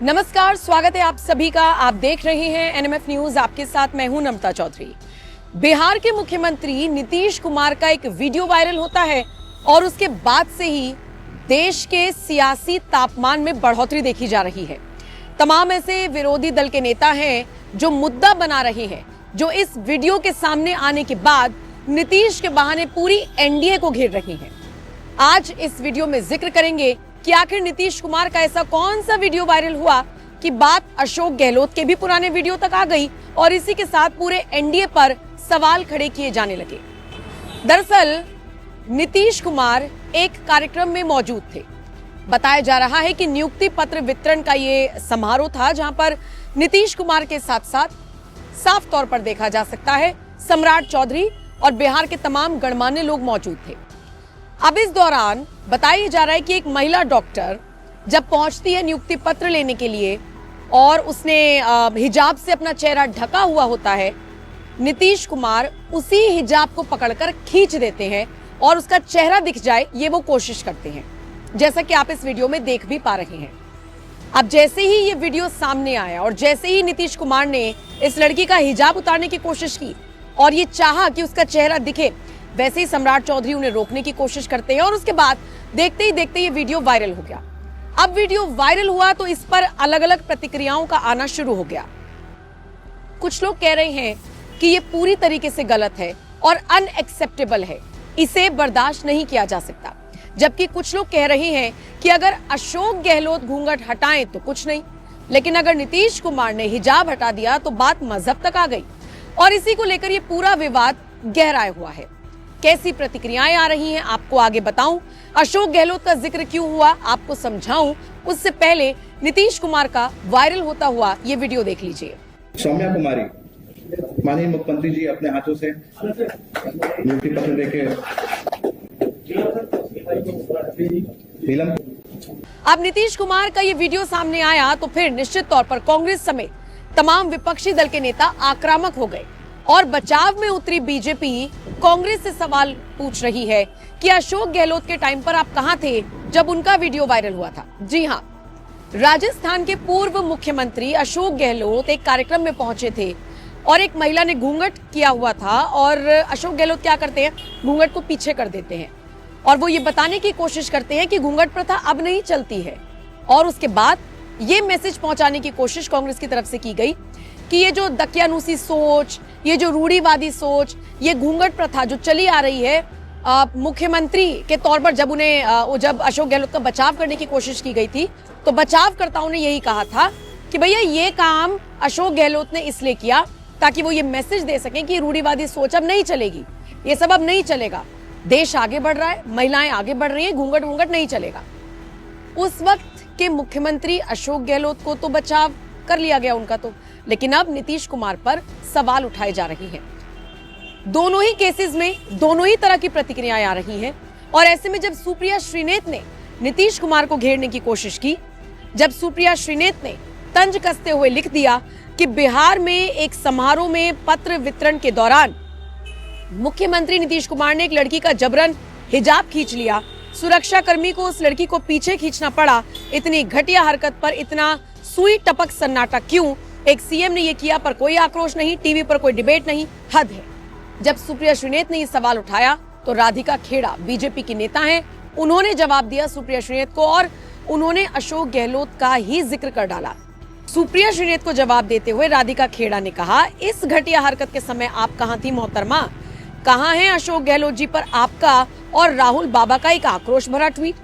नमस्कार, स्वागत है आप सभी का। आप देख रहे हैं एनएमएफ न्यूज। आपके साथ मैं हूं नम्रता चौधरी। बिहार के मुख्यमंत्री नीतीश कुमार का एक वीडियो वायरल होता है और उसके बाद से ही देश के सियासी तापमान में बढ़ोतरी देखी जा रही है। तमाम ऐसे विरोधी दल के नेता हैं जो मुद्दा बना रहे हैं, जो इस वीडियो के सामने आने के बाद नीतीश के बहाने पूरी एनडीए को घेर रहे हैं। आज इस वीडियो में जिक्र करेंगे कि आखिर नीतीश कुमार का ऐसा कौन सा वीडियो वायरल हुआ कि बात अशोक गहलोत के भी पुराने वीडियो तक आ गई और इसी के साथ पूरे एनडीए पर सवाल खड़े किए जाने लगे। दरअसल नीतीश कुमार एक कार्यक्रम में मौजूद थे। बताया जा रहा है कि नियुक्ति पत्र वितरण का ये समारोह था, जहां पर नीतीश कुमार के साथ साथ साफ तौर पर देखा जा सकता है सम्राट चौधरी और बिहार के तमाम गणमान्य लोग मौजूद थे। अब इस दौरान बताया जा रहा है कि एक महिला डॉक्टर जब पहुंचती है नियुक्ति पत्र लेने के लिए और उसने हिजाब से अपना चेहरा ढका हुआ होता है, नीतीश कुमार उसी हिजाब को पकड़कर खींच देते हैं और उसका चेहरा दिख जाए ये वो कोशिश करते हैं, जैसा कि आप इस वीडियो में देख भी पा रहे हैं। अब जैसे ही ये वीडियो सामने आया और जैसे ही नीतीश कुमार ने इस लड़की का हिजाब उतारने की कोशिश की और ये चाहा कि उसका चेहरा दिखे, वैसे ही सम्राट चौधरी उन्हें रोकने की कोशिश करते हैं और उसके बाद देखते ही देखते ये वीडियो वायरल हो गया। अब वीडियो वायरल हुआ तो इस पर अलग अलग प्रतिक्रियाओं का आना शुरू हो गया। कुछ लोग कह रहे हैं कि ये पूरी तरीके से गलत है और अनएक्सेप्टेबल है, इसे बर्दाश्त नहीं किया जा सकता। जबकि कुछ लोग कह रहे हैं कि अगर अशोक गहलोत घूंघट हटाएं तो कुछ नहीं, लेकिन अगर नीतीश कुमार ने हिजाब हटा दिया तो बात मजहब तक आ गई और इसी को लेकर ये पूरा विवाद गहराया हुआ है। कैसी प्रतिक्रियाएं आ रही हैं आपको आगे बताऊं, अशोक गहलोत का जिक्र क्यों हुआ आपको समझाऊं, उससे पहले नीतीश कुमार का वायरल होता हुआ ये वीडियो देख लीजिए। सौम्या कुमारी, माननीय मुख्यमंत्री जी अपने हाथों से नियुक्ति पत्र देके नीलम। अब नीतीश कुमार का ये वीडियो सामने आया तो फिर निश्चित तौर पर कांग्रेस समेत तमाम विपक्षी दल के नेता आक्रामक हो गए और बचाव में उतरी बीजेपी कांग्रेस से सवाल पूछ रही है कि अशोक गहलोत के टाइम पर आप कहां थे जब उनका वीडियो वायरल हुआ था। जी हां, राजस्थान के पूर्व मुख्यमंत्री अशोक गहलोत एक कार्यक्रम में पहुंचे थे और एक महिला ने घूंघट किया हुआ था और अशोक गहलोत क्या करते हैं, घूंघट को पीछे कर देते हैं और वो ये बताने की कोशिश करते हैं कि घूंघट प्रथा अब नहीं चलती है। और उसके बाद ये मैसेज पहुंचाने की कोशिश कांग्रेस की तरफ से की गई कि ये जो दकियानूसी सोच, ये जो रूढ़िवादी सोच, ये घूंघट प्रथा जो चली आ रही है, मुख्यमंत्री के तौर पर जब अशोक गहलोत का बचाव करने की कोशिश की गई थी तो बचावकर्ताओं ने यही कहा था कि भैया ये काम अशोक गहलोत ने इसलिए किया ताकि वो ये मैसेज दे सकें कि रूढ़िवादी सोच अब नहीं चलेगी, ये सब अब नहीं चलेगा, देश आगे बढ़ रहा है, महिलाएं आगे बढ़ रही हैं, घूंघट नहीं चलेगा। उस वक्त के मुख्यमंत्री अशोक गहलोत को तो बचाव कर लिया गया उनका तो, लेकिन अब नीतीश कुमार पर सवाल उठाए जा रही हैं। दोनों ही केसेस में दोनों ही तरह की प्रतिक्रियाएं आ रही हैं और ऐसे में जब सुप्रिया श्रीनेत ने नीतीश कुमार को घेरने की कोशिश की, जब सुप्रिया श्रीनेत ने तंज कसते हुए लिख दिया कि बिहार में एक समारोह में पत्र वितरण के दौरान मुख्यमंत्री नीतीश कुमार ने एक लड़की का जबरन हिजाब खींच लिया, सुरक्षा कर्मी को उस लड़की को पीछे खींचना पड़ा, इतनी घटिया हरकत पर इतना सुई टपक सन्नाटा क्यों, एक सीएम ने ये किया पर कोई आक्रोश नहीं, टीवी पर कोई डिबेट नहीं, हद है। जब सुप्रिया श्रीनेत ने ये सवाल उठाया तो राधिका खेड़ा बीजेपी की नेता हैं, उन्होंने जवाब दिया सुप्रिया श्रीनेत को और उन्होंने अशोक गहलोत का ही जिक्र कर डाला। सुप्रिया श्रीनेत को जवाब देते हुए राधिका खेड़ा ने कहा, इस घटिया हरकत के समय आप कहां थी मोहतरमा, कहां है अशोक गहलोत जी पर आपका और राहुल बाबा का एक आक्रोश भरा ट्वीट।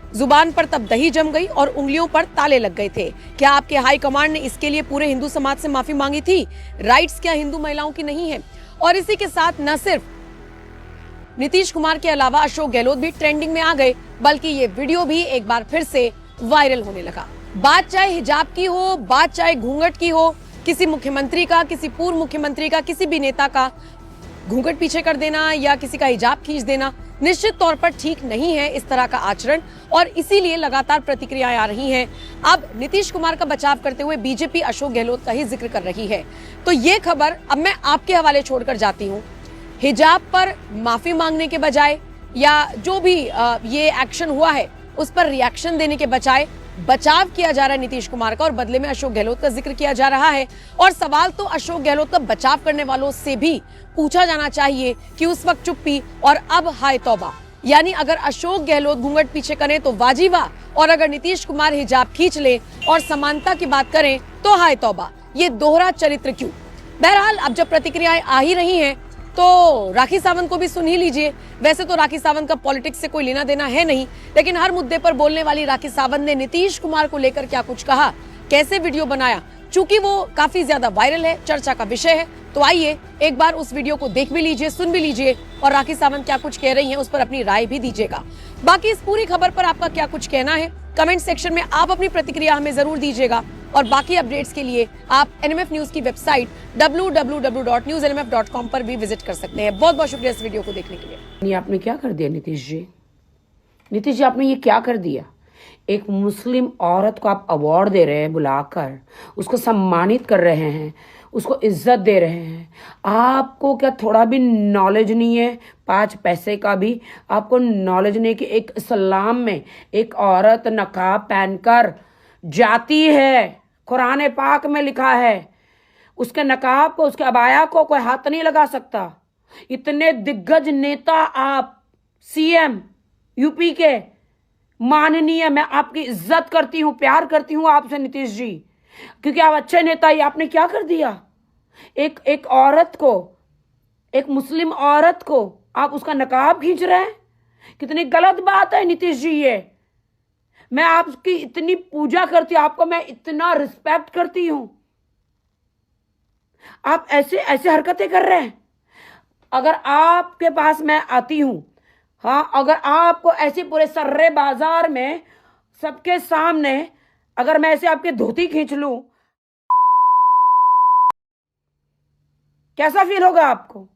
जुबान पर तब दही जम गई और उंगलियों पर ताले लग गए थे। क्या आपके हाई कमांड ने इसके लिए पूरे हिंदू समाज से माफी मांगी थी? राइट्स क्या हिंदू महिलाओं की नहीं है? और इसी के साथ न सिर्फ नीतीश कुमार के अलावा अशोक गहलोत भी ट्रेंडिंग में आ गए, बल्कि ये वीडियो भी एक बार फिर से वायरल होने लगा। बात चाहे हिजाब की हो, बात चाहे घूंघट की हो, किसी मुख्यमंत्री का, किसी पूर्व मुख्यमंत्री का, किसी भी नेता का घूंघट पीछे कर देना या किसी का हिजाब खींच देना निश्चित तौर पर ठीक नहीं है इस तरह का आचरण, और इसीलिए लगातार प्रतिक्रियाएं आ रही हैं। अब नीतीश कुमार का बचाव करते हुए बीजेपी अशोक गहलोत का ही जिक्र कर रही है। तो ये खबर अब मैं आपके हवाले छोड़कर जाती हूँ। हिजाब पर माफी मांगने के बजाय या जो भी ये एक्शन हुआ है उस पर रिएक्शन देने के बजाय बचाव किया जा रहा है नीतीश कुमार का और बदले में अशोक गहलोत का जिक्र किया जा रहा है। और सवाल तो अशोक गहलोत का बचाव करने वालों से भी पूछा जाना चाहिए कि उस वक्त चुप्पी और अब हाय तौबा, यानी अगर अशोक गहलोत घूंघट पीछे करें तो वाजी वाह, और अगर नीतीश कुमार हिजाब खींच ले और समानता की बात करें तो हाय तौबा। ये दोहरा चरित्र क्यों? बहरहाल अब जब प्रतिक्रियाएं आ ही रही हैं तो राखी सावंत को भी सुन ही लीजिए। वैसे तो राखी सावंत का पॉलिटिक्स से कोई लेना देना है नहीं, लेकिन हर मुद्दे पर बोलने वाली राखी सावंत ने नीतीश कुमार को लेकर क्या कुछ कहा, कैसे वीडियो बनाया, चूंकि वो काफी ज्यादा वायरल है, चर्चा का विषय है, तो आइए एक बार उस वीडियो को देख भी लीजिए, सुन भी लीजिए और राखी सावंत क्या कुछ कह रही हैं उस पर अपनी राय भी दीजिएगा। बाकी इस पूरी खबर पर आपका क्या कुछ कहना है कमेंट सेक्शन में आप अपनी प्रतिक्रिया हमें जरूर दीजिएगा। और बाकी अपडेट्स के लिए आप एनएमएफ न्यूज की वेबसाइट www.newsnmf.com पर भी विजिट कर सकते हैं। बहुत बहुत शुक्रिया इस वीडियो को देखने के लिए। ये आपने क्या कर दिया नीतीश जी? नीतीश जी आपने ये क्या कर दिया? एक मुस्लिम औरत को आप अवार्ड दे रहे हैं, बुलाकर उसको सम्मानित कर रहे हैं, उसको इज्जत दे रहे हैं। आपको क्या थोड़ा भी नॉलेज नहीं है? 5 पैसे का भी आपको नॉलेज नहीं कि एक इस्लाम में एक औरत नकाब पहनकर जाती है, कुरान पाक में लिखा है, उसके नकाब को, उसके अबाया को कोई हाथ नहीं लगा सकता। इतने दिग्गज नेता आप, सीएम यूपी के माननीय, मैं आपकी इज्जत करती हूं, प्यार करती हूं आपसे नीतीश जी, क्योंकि आप अच्छे नेता। ही आपने क्या कर दिया? एक औरत को, एक मुस्लिम औरत को आप उसका नकाब खींच रहे हैं। कितनी गलत बात है नीतीश जी ये। मैं आपकी इतनी पूजा करती हूं, आपको मैं इतना रिस्पेक्ट करती हूं, आप ऐसे ऐसे हरकतें कर रहे हैं। अगर आपके पास मैं आती हूं, हाँ, अगर आपको ऐसे पूरे सर्रे बाजार में सबके सामने अगर मैं ऐसे आपके धोती खींच लूं, कैसा फील होगा आपको?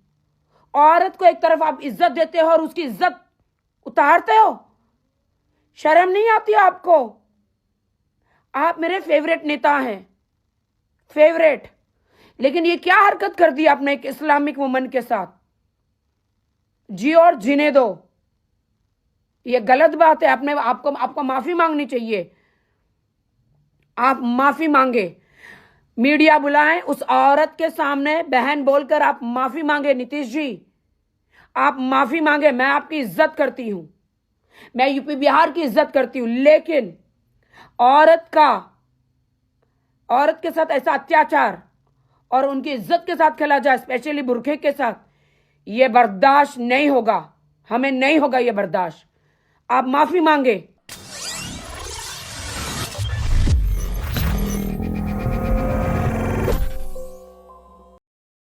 औरत को एक तरफ आप इज्जत देते हो और उसकी इज्जत उतारते हो। शर्म नहीं आती आपको? आप मेरे फेवरेट नेता हैं, फेवरेट, लेकिन ये क्या हरकत कर दी आपने एक इस्लामिक वुमन के साथ? जी और जीने दो, ये गलत बात है। आपको माफी मांगनी चाहिए। आप माफी मांगे, मीडिया बुलाएं, उस औरत के सामने बहन बोलकर आप माफी मांगे। नीतीश जी आप माफी मांगे। मैं आपकी इज्जत करती हूं, मैं यूपी बिहार की इज्जत करती हूं, लेकिन औरत के साथ ऐसा अत्याचार और उनकी इज्जत के साथ खेला जाए, स्पेशली बुरखे के साथ, ये बर्दाश्त नहीं होगा। हमें नहीं होगा ये बर्दाश्त। आप माफी मांगे।